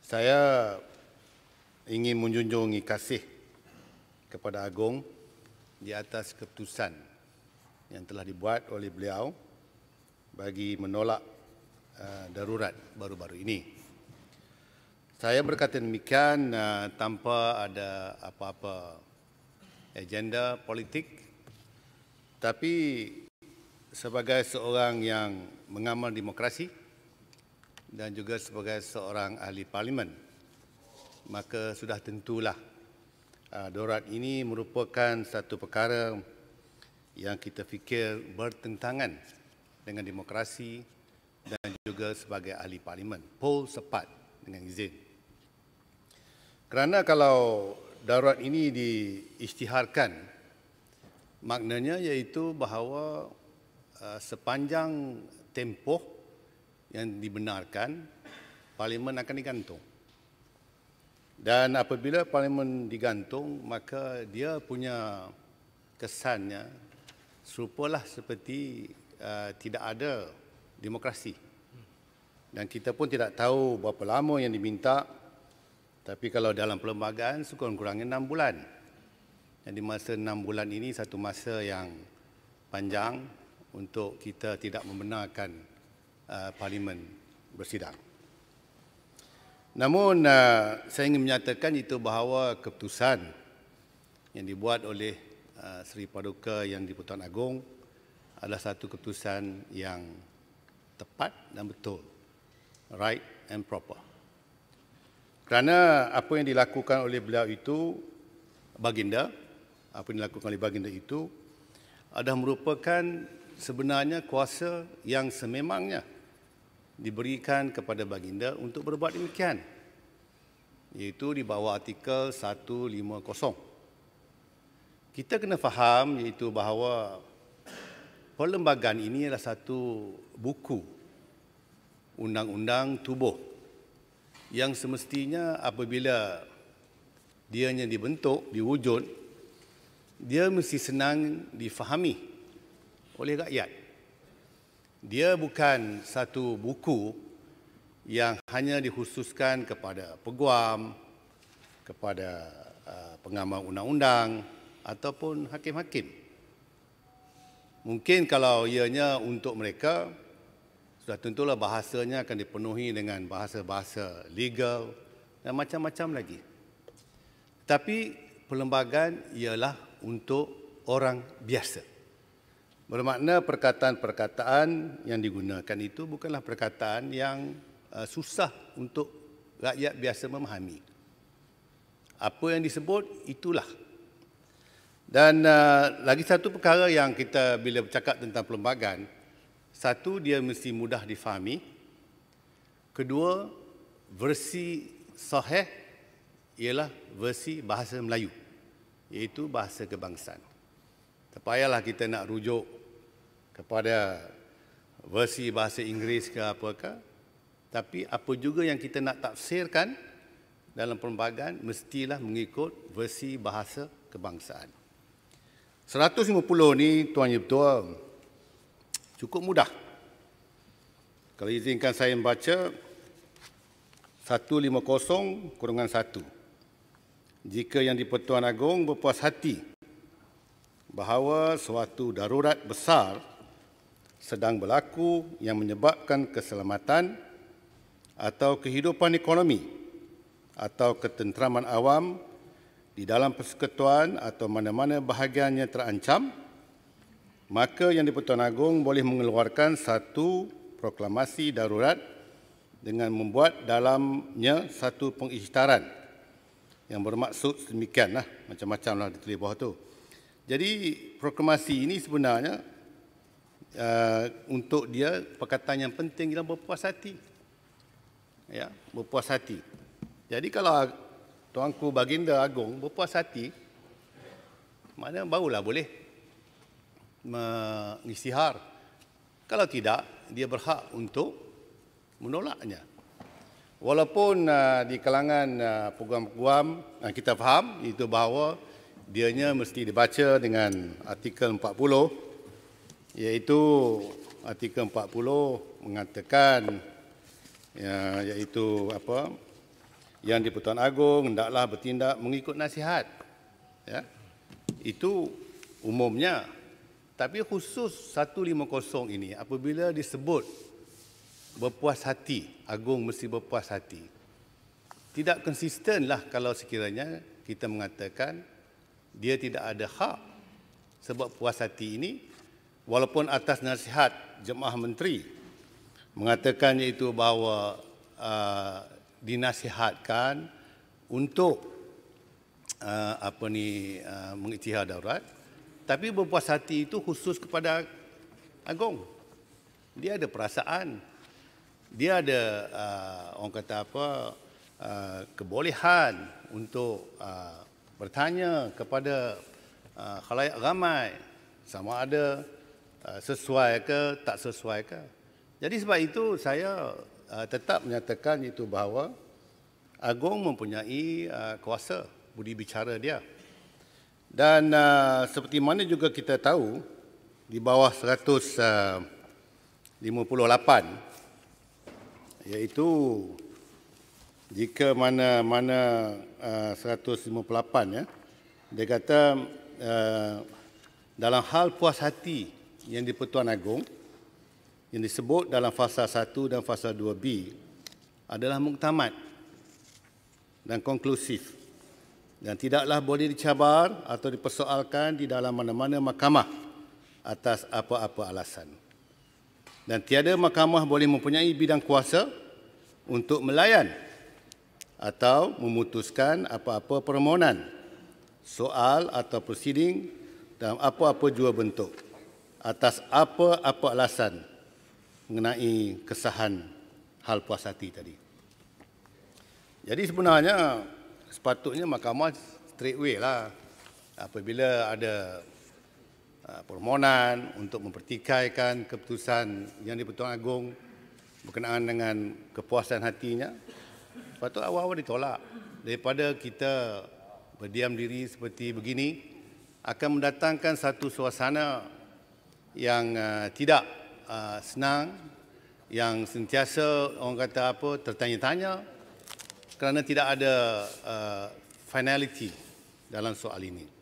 Saya ingin menjunjungi kasih kepada Agong di atas keputusan yang telah dibuat oleh beliau bagi menolak darurat baru-baru ini. Saya berkata demikian tanpa ada apa-apa agenda politik, tapi sebagai seorang yang mengamal demokrasi dan juga sebagai seorang ahli parlimen, maka sudah tentulah darurat ini merupakan satu perkara yang kita fikir bertentangan dengan demokrasi dan juga sebagai ahli parlimen. Pol sepat dengan izin. Kerana kalau darurat ini diisytiharkan, maknanya iaitu bahawa sepanjang tempoh yang dibenarkan, parlimen akan digantung. Dan apabila parlimen digantung, maka dia punya kesannya serupalah seperti tidak ada demokrasi. Dan kita pun tidak tahu berapa lama yang diminta, tapi kalau dalam perlembagaan sekurang-kurangnya 6 bulan. Dan di masa 6 bulan ini satu masa yang panjang untuk kita tidak membenarkan parlimen bersidang. Namun saya ingin menyatakan itu bahawa keputusan yang dibuat oleh Seri Paduka Yang di-Pertuan Agong adalah satu keputusan yang tepat dan betul, right and proper. Kerana apa yang dilakukan oleh beliau itu, baginda, apa yang dilakukan oleh baginda itu adalah merupakan sebenarnya kuasa yang sememangnya diberikan kepada baginda untuk berbuat demikian, iaitu di bawah artikel 150. Kita kena faham iaitu bahawa perlembagaan ini adalah satu buku undang-undang tubuh yang semestinya apabila dianya dibentuk, diwujud, dia mesti senang difahami oleh rakyat. Dia bukan satu buku yang hanya dikhususkan kepada peguam, kepada pengamal undang-undang ataupun hakim-hakim. Mungkin kalau ianya untuk mereka, sudah tentulah bahasanya akan dipenuhi dengan bahasa-bahasa legal dan macam-macam lagi. Tapi perlembagaan ialah untuk orang biasa. Bermakna perkataan-perkataan yang digunakan itu bukanlah perkataan yang susah untuk rakyat biasa memahami. Apa yang disebut, itulah. Dan lagi satu perkara yang kita bila bercakap tentang perlembagaan, satu, dia mesti mudah difahami. Kedua, versi sahih ialah versi bahasa Melayu, iaitu bahasa kebangsaan. Tak payahlah kita nak rujuk kepada versi bahasa Inggeris ke apakah, tapi apa juga yang kita nak tafsirkan dalam perlembagaan mestilah mengikut versi bahasa kebangsaan. 150 ni, Tuan Yang Bertuah, cukup mudah. Kalau izinkan saya membaca 150-1. Jika Yang di-Pertuan Agong berpuas hati bahawa suatu darurat besar sedang berlaku yang menyebabkan keselamatan atau kehidupan ekonomi atau ketenteraman awam di dalam persekutuan atau mana-mana bahagiannya terancam, maka Yang di-Pertuan Agong boleh mengeluarkan satu proklamasi darurat dengan membuat dalamnya satu pengisytiharan yang bermaksud sedemikianlah, macam-macamlah ditulis bawah tu. Jadi proklamasi ini sebenarnya untuk dia perkataan yang penting ialah berpuas hati. Ya, berpuas hati. Jadi kalau Tuanku Baginda Agong berpuas hati, maknanya barulah boleh mengisytihar. Kalau tidak, dia berhak untuk menolaknya. Walaupun di kalangan peguam-peguam kita faham itu bahawa dianya mesti dibaca dengan artikel 40, iaitu artikel 40 mengatakan iaitu apa, Yang di-Pertuan Agong hendaklah bertindak mengikut nasihat. Ya. Itu umumnya. Tapi khusus 150 ini apabila disebut berpuas hati, Agong mesti berpuas hati. Tidak konsistenlah kalau sekiranya kita mengatakan dia tidak ada hak sebab puas hati ini walaupun atas nasihat Jemaah Menteri mengatakan iaitu bahawa dinasihatkan untuk mengisytihar darurat, tapi berpuas hati itu khusus kepada Agong. Dia ada perasaan, dia ada orang kata kebolehan untuk bertanya kepada khalayak ramai sama ada sesuai ke tak sesuai ke. Jadi sebab itu saya tetap menyatakan itu bahawa Agong mempunyai kuasa budi bicara dia. Dan seperti mana juga kita tahu di bawah 158 iaitu jika mana 158 ya, dia kata dalam hal puas hati yang di-Pertuan Agong yang disebut dalam fasa 1 dan fasa 2B adalah muktamad dan konklusif dan tidaklah boleh dicabar atau dipersoalkan di dalam mana-mana mahkamah atas apa-apa alasan. Dan tiada mahkamah boleh mempunyai bidang kuasa untuk melayan atau memutuskan apa-apa permohonan, soal atau prosiding dalam apa-apa jua bentuk atas apa-apa alasan mengenai kesahan hal puas hati tadi. Jadi sebenarnya sepatutnya mahkamah straightway lah apabila ada permohonan untuk mempertikaikan keputusan yang di-Pertuan Agong berkenaan dengan kepuasan hatinya, patut awal-awal ditolak. Daripada kita berdiam diri seperti begini akan mendatangkan satu suasana yang tidak senang, yang sentiasa orang kata tertanya-tanya kerana tidak ada finality dalam soal ini.